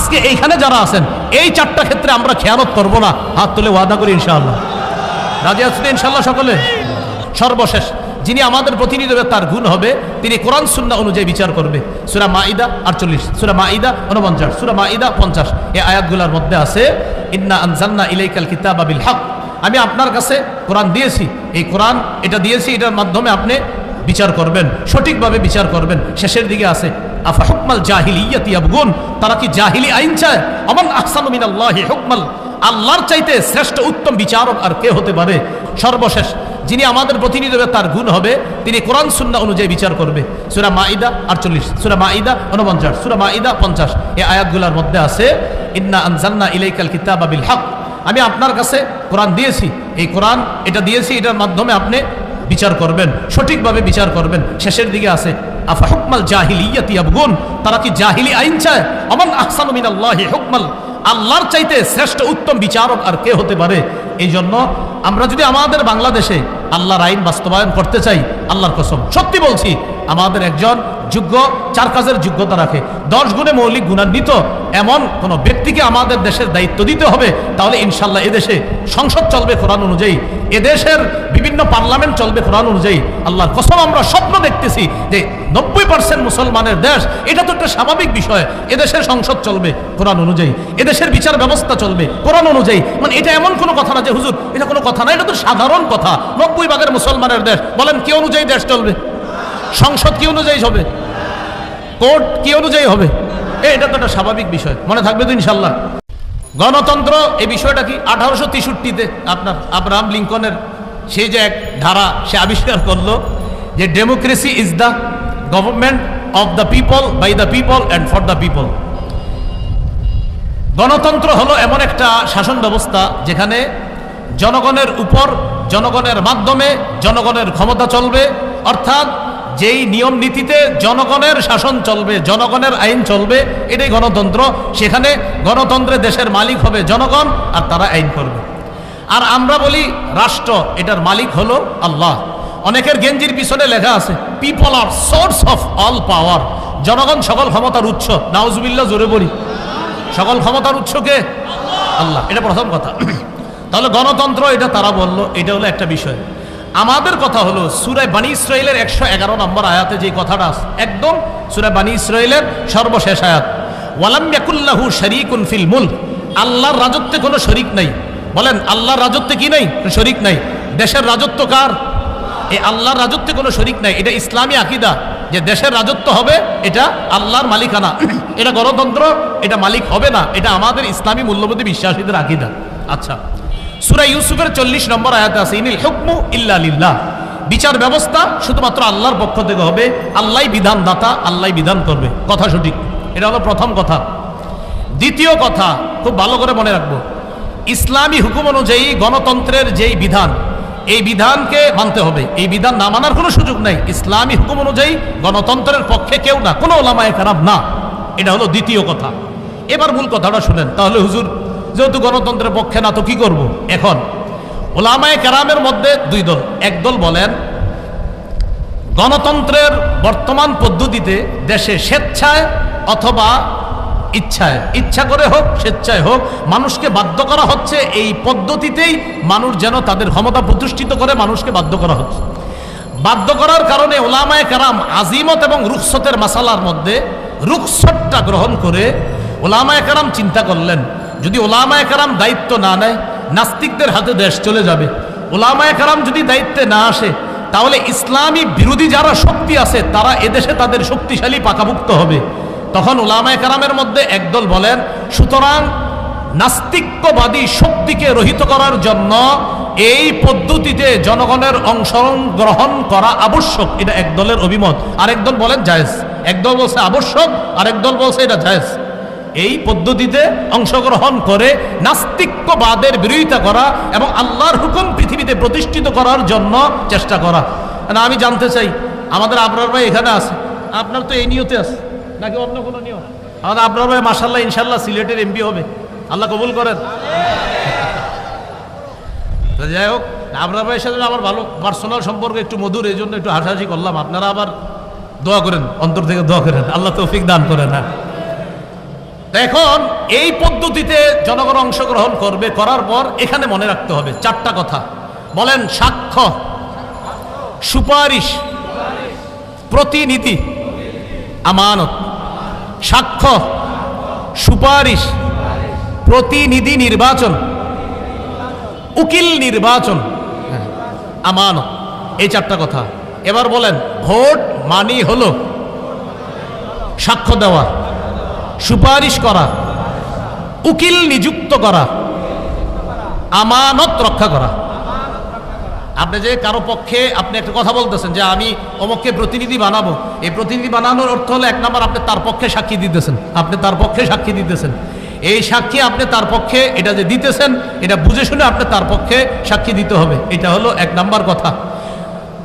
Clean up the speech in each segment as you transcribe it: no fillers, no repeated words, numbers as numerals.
আজকে এইখানে যারা আছেন এই চারটা ক্ষেত্রে আমরা খেয়ানত করব না, হাত তুলে ওয়াদা করি ইনশাআল্লাহ। রাজি আছেন ইনশাআল্লাহ সকলে? সর্বশেষ যিনি আমাদের প্রতিনিধি হবে তার গুণ হবে তিনি কোরআন সুন্নাহ অনুযায়ী বিচার করবে। সূরা মাইদা 48, সূরা মাইদা 49, সূরা মাইদা 50 এই আয়াতগুলোর মধ্যে আছে ইন্না আনজালনা ইলাইকাল কিতাবা বিল হক, আমি আপনার কাছে কোরআন দিয়েছি, এই কোরআন এটা দিয়েছি, এটার মাধ্যমে আপনি বিচার করবেন, সঠিকভাবে বিচার করবেন। শেষের দিকে আছে আফা হুকমাল জাহিলিয়াতি ইয়াবগুন, তারা কি জাহিলি আইন চায়? আমান আহসানু মিনাল্লাহি হুকমাল, আল্লাহর চাইতে শ্রেষ্ঠ উত্তম বিচারক আর কে হতে পারে? সর্বশেষ যিনি আমাদের প্রতিনিধি হবে তার গুণ হবে তিনি কোরআন সুন্নাহ অনুযায়ী বিচার করবে। সূরা মাইদা 48, সূরা মাইদা 49, সূরা মাইদা 50 এই আয়াতগুলোর মধ্যে আছে ইন্না আনজালনা ইলাইকাল কিতাবা বিল হক, আমি আপনার কাছে কোরআন দিয়েছি, এই কোরআন এটা দিয়েছি, এটার মাধ্যমে আপনি বিচার করবেন, সঠিকভাবে বিচার করবেন। শেষের দিকে আছে আফা হুকমাল জাহিলিয়াতি ইয়াবগুন, তারা কি জাহিলি আইন চায়? আমান আহসানু মিনাল্লাহি হুকমাল, আল্লাহর চাইতে শ্রেষ্ঠ উত্তম বিচারক আর কে হতে পারে? এই জন্য আমরা যদি আমাদের বাংলাদেশে আল্লাহর আইন বাস্তবায়ন করতে চাই, আল্লাহর কসম সত্যি বলছি, আমাদের একজন যোগ্য, চার কাজের যোগ্যতা রাখে, 10 গুণে মৌলিক গুণান্বিত এমন কোন ব্যক্তিকে আমাদের দেশের দায়িত্ব দিতে হবে, তাহলে ইনশাল্লাহ এদেশে সংসদ চলবে কোরআন অনুযায়ী, এদেশের বিভিন্ন পার্লামেন্ট চলবে কোরআন অনুযায়ী। আল্লাহর কসম আমরা স্বপ্ন দেখতেছি যে 90% মুসলমানের দেশ, এটা তো একটা স্বাভাবিক বিষয়, এদেশের সংসদ চলবে কোরআন অনুযায়ী, এদেশের বিচার ব্যবস্থা চলবে কোরআন অনুযায়ী। মানে এটা এমন কোনো কথা না যে হুজুর এটা কোনো কথা না, এটা তো সাধারণ কথা। 90% মুসলমানের দেশ, বলেন কি অনুযায়ী দেশ চলবে? সংসদ কি অনুযায়ী হবে? কোর্ট কি অনুযায়ী হবে? এটা তো একটা স্বাভাবিক বিষয়, মনে থাকবে তো ইনশাল্লাহ। গণতন্ত্র এই বিষয়টা কি 1863-তে আপনার আব্রাহাম লিঙ্কনের সেই যে এক ধারা সে আবিষ্কার করলো যে democracy is the government of the people, by the people and for the people. গণতন্ত্র হলো এমন একটা শাসন ব্যবস্থা যেখানে জনগণের উপর, জনগণের মাধ্যমে জনগণের ক্ষমতা চলবে, অর্থাৎ যেই নিয়ম নীতিতে জনগণের শাসন চলবে, জনগণের আইন চলবে, এটাই গণতন্ত্র। সেখানে গণতন্ত্রে দেশের মালিক হবে জনগণ আর তারা আইন করবে। আর আমরা বলি রাষ্ট্র, এটার মালিক হলো আল্লাহ। অনেকের গেঞ্জির পিছনে লেখা আছে people are source of all power, জনগণ সকল ক্ষমতার উৎস। নাউজুবিল্লাহ, জোরে বলি, সকল ক্ষমতার উৎস কে? আল্লাহ। এটা প্রথম কথা। তাহলে গণতন্ত্র এটা তারা বলল, এটা হলো একটা বিষয়। আমাদের কথা হলো সূরা বানী ইসরাঈলের 111 নম্বর আয়াতে যে কথাটা আছে, একদম সূরা বানী ইসরাঈলের সর্বশেষ আয়াত, ওয়ালাম ইয়াকুল্লাহু শারীকুন ফিল মুলক, আল্লাহর রাজত্বে কোনো শরীক নাই। বলেন আল্লাহর রাজত্বে কি নাই? শরীক নাই। দেশের রাজত্ব কার? এই আল্লাহর রাজত্বে কোনো শরীক নাই। এটা ইসলামী আকীদা যে দেশের রাজত্ব হবে এটা আল্লাহর মালিকানা, এটা গণতন্ত্র, এটা মালিক হবে না, এটা আমাদের ইসলামী মূল্যবোধে বিশ্বাসীদের আকীদা। আচ্ছা, সূরা ইউসুফের 40 নম্বর আয়াতে আছে ইনিল হুকমু ইল্লা লিল্লাহ, বিচার ব্যবস্থা শুধুমাত্র আল্লাহর পক্ষ থেকে হবে, আল্লাহই বিধানদাতা, আল্লাহই বিধান করবে। কথা সঠিক, এটা হলো প্রথম কথা। দ্বিতীয় কথা খুব ভালো করে মনে রাখবো, ইসলামী হুকুম অনুযায়ী গণতন্ত্রের যেই বিধান, এই বিধানকে মানতে হবে, এই বিধান না মানার কোনো সুযোগ নাই। ইসলামী হুকুম অনুযায়ী গণতন্ত্রের পক্ষে কেউ না, কোনো ওলামায়ে কেরাম না। এটা হলো দ্বিতীয় কথা। এবার মূল কথাটা শুনেন। তাহলে হুজুর যেহেতু গণতন্ত্রের পক্ষে না তো কি করব? এখন ওলামায়ে কেরামের মধ্যে দুই দল। এক দল বলেন গণতন্ত্রের বর্তমান পদ্ধতিতে দেশে স্বেচ্ছায় অথবা ইচ্ছায়, ইচ্ছা করে হোক স্বেচ্ছায় হোক, মানুষকে বাধ্য করা হচ্ছে এই পদ্ধতিতেই মানুষ যেন তাদের ক্ষমতা প্রতিষ্ঠিত করে, মানুষকে বাধ্য করা হচ্ছে। বাধ্য করার কারণে ওলামায়ে কেরাম আজিমত এবং রুখসতের মাসালার মধ্যে রুখসতটা গ্রহণ করে ওলামায়ে কেরাম চিন্তা করলেন যদি ওলামায়ে কেরাম দায়িত্ব না নেয় নাস্তিকদের হাতে দেশ চলে যাবে। ওলামায়ে কেরাম যদি দায়িত্বে না আসে তাহলে ইসলামী বিরোধী যারা শক্তি আছে তারা এদেশে তাদের শক্তিশালী পাকাভুক্ত হবে। তখন ওলামায়ে কেরামের মধ্যে একদল বলেন সুতরাং নাস্তিক্যবাদী শক্তিকে রহিত করার জন্য এই পদ্ধতিতে জনগণের অংশগ্রহণ করা আবশ্যক, এটা এক দলের অভিমত। আরেক দল বলেন জায়েজ। একদল বলছে আবশ্যক, আরেক দল বলছে এটা জায়েজ। এই পদ্ধতিতে অংশগ্রহণ করে নাস্তিক্যবাদের বিরোধিতা করা এবং আল্লাহর হুকুম পৃথিবীতে প্রতিষ্ঠিত করার জন্য চেষ্টা করা। আমি জানতে চাই আমাদের আবরার ভাই এখানে আছে, আপনার তো এই নিয়তে আছে নাকি অন্য কোনো নিয়ম? আমাদের আবরার ভাই মাশাআল্লাহ ইনশাআল্লাহ সিলেটের এমপি হবে, আল্লাহ কবুল করেন। যাই হোক, আবরার ভাইয়ের সাথে আমার ভালো পার্সোনাল সম্পর্ক একটু মধুর, এই জন্য একটু হাসাহাসি করলাম। আপনারা আবার দোয়া করেন, অন্তর থেকে দোয়া করেন, আল্লাহ তৌফিক দান করেন। হ্যাঁ, তো এখন এই পদ্ধতিতে জনগণ অংশগ্রহণ করবে, করার পর এখানে মনে রাখতে হবে চারটা কথা। বলেন, সাক্ষ্য, সুপারিশ, প্রতিনিধি, আমানত। সাক্ষ্য, সুপারিশ, প্রতিনিধি নির্বাচন, উকিল নির্বাচন, আমানত, এই চারটা কথা। এবার বলেন, ভোট মানি হলো সাক্ষ্য দেওয়া, সুপারিশ করা, উকিল নিযুক্ত করা, আমানত রক্ষা করা। আপনি যে কারো পক্ষে আপনি একটা কথা বলতেছেন যে আমি অমুককে প্রতিনিধি বানাবো, এই প্রতিনিধি বানানোর অর্থ হলো এক নম্বর আপনি তার পক্ষে সাক্ষী দিতেছেন, আপনি তার পক্ষে সাক্ষী দিতেছেন। এই সাক্ষী আপনি তার পক্ষে এটা যে দিতেছেন এটা বুঝে শুনে আপনি তার পক্ষে সাক্ষী দিতে হবে, এটা হলো এক নম্বর কথা।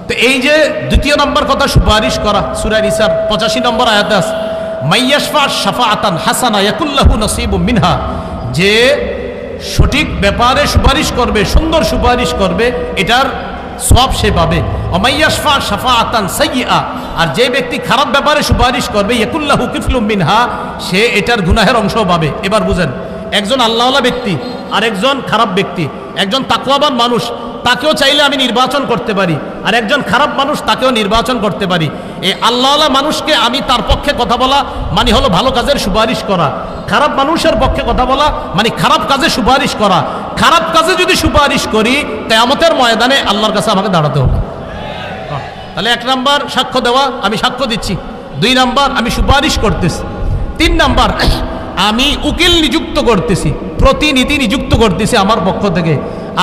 তো এই যে দ্বিতীয় নম্বর কথা, সুপারিশ করা, সূরা নিসার 85 নম্বর আয়াতে আছে, মাইয়াশফা শাফাআতান হাসানা ইয়াকুল্লাহু নসিবুম মিনহা, যে সঠিক ব্যাপারে সুপারিশ করবে, সুন্দর সুপারিশ করবে, এটার সওয়াব সে পাবে। ওমাইয়াশফা শাফাআতান সাইয়্যিআ, আর যে ব্যক্তি খারাপ ব্যাপারে সুপারিশ করবে, ইয়াকুল্লাহু কিফলুম মিনহা, সে এটার গুনাহের অংশও পাবে। এবার বুঝেন, একজন আল্লাহওয়ালা ব্যক্তি আর একজন খারাপ ব্যক্তি, একজন তাকওয়াবান মানুষ, তাকেও চাইলে আমি নির্বাচন করতে পারি, আর একজন খারাপ মানুষ তাকেও নির্বাচন করতে পারি। এই আল্লাহওয়ালা মানুষকে আমি তার পক্ষে কথা বলা মানে হলো ভালো কাজের সুপারিশ করা, খারাপ মানুষের পক্ষে কথা বলা মানে খারাপ কাজে সুপারিশ করা। খারাপ কাজে যদি সুপারিশ করি কিয়ামতের ময়দানে আল্লাহর কাছে আমাকে দাঁড়াতে হবে। তাহলে এক নাম্বার সাক্ষ্য দেওয়া, আমি সাক্ষ্য দিচ্ছি। দুই নাম্বার আমি সুপারিশ করতেছি। তিন নাম্বার আমি উকিল নিযুক্ত করতেছি, প্রতিনিধি নিযুক্ত করতেছি আমার পক্ষ থেকে।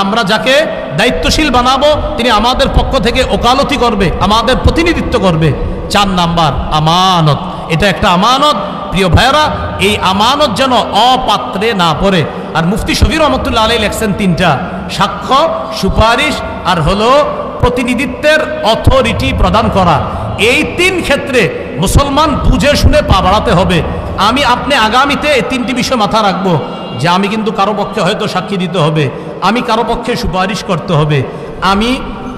আমরা যাকে দায়িত্বশীল বানাবো তিনি আমাদের পক্ষ থেকে ওকালতি করবে, আমাদের প্রতিনিধিত্ব করবে। চার নাম্বার আমানত, এটা একটা আমানত। প্রিয় ভাইয়েরা, এই আমানত যেন অপাত্রে না পড়ে। আর মুফতি শফি রহমতুল্লাহ আলাইহি লেখছেন তিনটা, সাক্ষ্য, সুপারিশ আর হলো প্রতিনিধিত্বের অথরিটি প্রদান করা। এই তিন ক্ষেত্রে মুসলমান বুঝে শুনে পা বাড়াতে হবে। আমি আপনি আগামীতে এই তিনটি বিষয় মাথা রাখবো যে আমি কিন্তু কারো পক্ষে হয়তো সাক্ষী দিতে হবে, আমি কারো পক্ষে সুপারিশ করতে হবে, আমি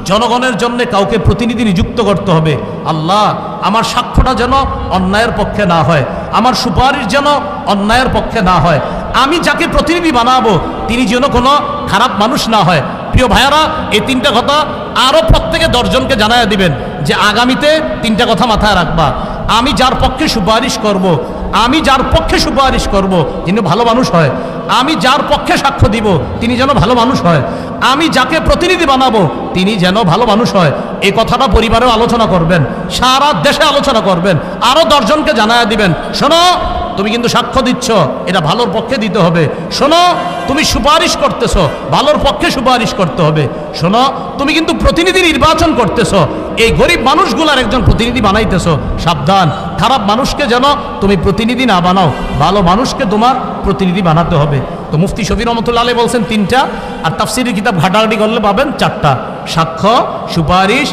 জনগণের জন্য কাউকে প্রতিনিধি নিযুক্ত করতে হবে। আল্লাহ, আমার সাক্ষ্যটা যেন অন্যায়ের পক্ষে না হয়, আমার সুপারিশ যেন অন্যায়ের পক্ষে না হয়, আমি যাকে প্রতিনিধি বানাবো তিনি যেন কোনো খারাপ মানুষ না হয়। প্রিয় ভাইয়ারা, এই তিনটা কথা আরও প্রত্যেকে 10 জনকে জানায় দিবেন যে আগামীতে তিনটা কথা মাথায় রাখবা। আমি যার পক্ষে সুপারিশ করব, আমি যার পক্ষে সুপারিশ করব যিনি ভালো মানুষ হয়, আমি যার পক্ষে সাক্ষ্য দিব তিনি যেন ভালো মানুষ হয়, আমি যাকে প্রতিনিধি বানাবো তিনি যেন ভালো মানুষ হয়। এই কথাটা পরিবারেও আলোচনা করবেন, সারা দেশে আলোচনা করবেন, আরও 10 জনকে জানায় দিবেন, শোনো তুমি কিন্তু সাক্ষ্য দিচ্ছ, এটা ভালোর পক্ষে দিতে হবে। শোনো তুমি সুপারিশ করতেছ, ভালোর পক্ষে সুপারিশ করতে হবে। শোনো তুমি কিন্তু প্রতিনিধি নির্বাচন করতেছ, এই গরিব মানুষগুলার একজন প্রতিনিধি বানাইতেছ, সাবধান, খারাপ মানুষকে যেন তুমি প্রতিনিধি না বানাও, ভালো মানুষকে তোমার প্রতিনিধি বানাতে হবে। তো মুফতি শফি রহমতুল্লাহ আলাইহি বলছেন তিনটা, আর তাফসীরের কিতাব ঘাটাঘাটি করলে পাবেন চারটা, সাক্ষ্য, সুপারিশ,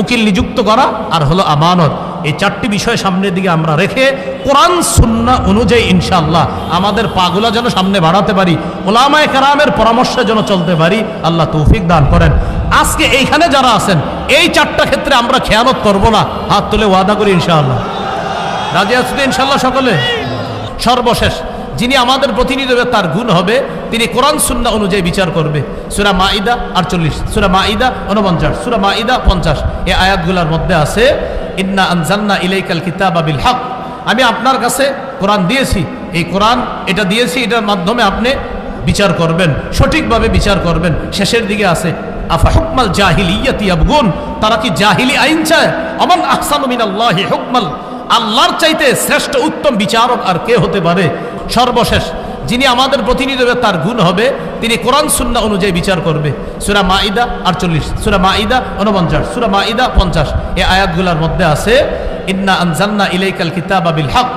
উকিল নিযুক্ত করা আর হলো আমানত। এই চারটি বিষয় সামনের দিকে আমরা রেখে কোরআন সুন্নাহ অনুযায়ী ইনশাআল্লাহ আমাদের পাগুলা যেন সামনে বাড়াতে পারি, উলামায়ে কেরামের পরামর্শে যেন চলতে পারি। আল্লাহ তৌফিক দান করেন। আজকে এইখানে যারা আছেন এই চারটা ক্ষেত্রে আমরা খেয়ানত করব না, হাত তুলে ওয়াদা করি ইনশাআল্লাহ। রাজি আছেন ইনশাআল্লাহ সকলে? সর্বশেষ যিনি আমাদের প্রতিনিধি হবে তার গুণ হবে তিনি কোরআন সুন্নাহ অনুযায়ী বিচার করবে। সূরা মাঈদা 48, সূরা মাঈদা 49, সূরা মাঈদা 50, এই আয়াতগুলোর মধ্যে আছে ইন্না আনজালনা ইলাইকাল কিতাবা বিল হক, আমি আপনার কাছে কোরআন দিয়েছি, এই কোরআন এটা দিয়েছি, এটার মাধ্যমে আপনি বিচার করবেন, সঠিকভাবে বিচার করবেন। শেষের দিকে আছে আফা হুকমাল জাহিলিয়াতি ইয়াবগুন, তারা কি জাহিলি আইন চায়? আমান আহসানু মিনাল্লাহি হুকমাল, আল্লাহর চাইতে শ্রেষ্ঠ উত্তম বিচারক আর কে হতে পারে? সর্বশেষ যিনি আমাদের প্রতিনিধি হবে তার গুণ হবে তিনি কোরআন সুন্নাহ অনুযায়ী বিচার করবে। সূরা মাঈদা 48, সূরা মাঈদা 49, সূরা মাঈদা 50, এই আয়াতগুলোর মধ্যে আছে ইন্না আনজালনা ইলাইকাল কিতাবা বিল হক,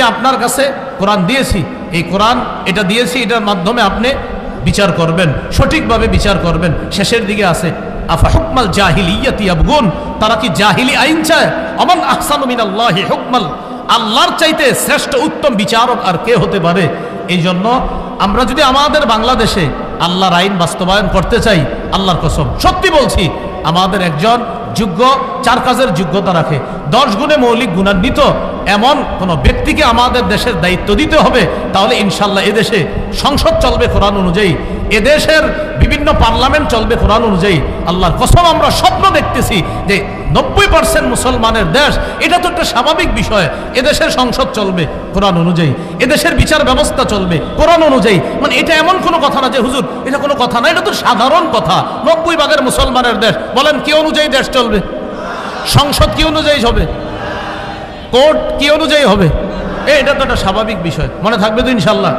আমি আপনার কাছে কোরআন দিয়েছি, এই কোরআন এটা দিয়েছি, এটার মাধ্যমে আপনি বিচার করবেন, সঠিকভাবে বিচার করবেন। শেষের দিকে আছে আফা হুকমাল জাহিলিয়াতি ইয়াবগুন, তারা কি জাহিলি আইন চায়? আমান আহসানু মিনাল্লাহি হুকমাল, আল্লাহর চাইতে শ্রেষ্ঠ উত্তম বিচারক আর কে হতে পারে? এই জন্য আমরা যদি আমাদের বাংলাদেশে আল্লাহর আইন বাস্তবায়ন করতে চাই, আল্লাহর কসম সত্যি বলছি, আমাদের একজন যোগ্য, 4 কাজের যোগ্যতা রাখে, 10 গুণে মৌলিক গুণান্বিত এমন কোন ব্যক্তিকে আমাদের দেশের দায়িত্ব দিতে হবে, তাহলে ইনশাল্লাহ এদেশে সংসদ চলবে কোরআন অনুযায়ী, এদেশের বিভিন্ন পার্লামেন্ট চলবে কোরআন অনুযায়ী। আল্লাহর কসম আমরা স্বপ্ন দেখতেছি যে 90% মুসলমানের দেশ, এটা তো একটা স্বাভাবিক বিষয়, এদেশের সংসদ চলবে কোরআন অনুযায়ী, এদেশের বিচার ব্যবস্থা চলবে কোরআন অনুযায়ী। মানে এটা এমন কোনো কথা না যে হুজুর এটা কোনো কথা না, এটা তো সাধারণ কথা। 90% মুসলমানের দেশ, বলেন কি অনুযায়ী দেশ চলবে? সংসদ কি অনুযায়ী হবে? কোর্ট কি অনুযায়ী হবে? এটা তো একটা স্বাভাবিক বিষয়, মনে থাকবে তো ইনশাল্লাহ।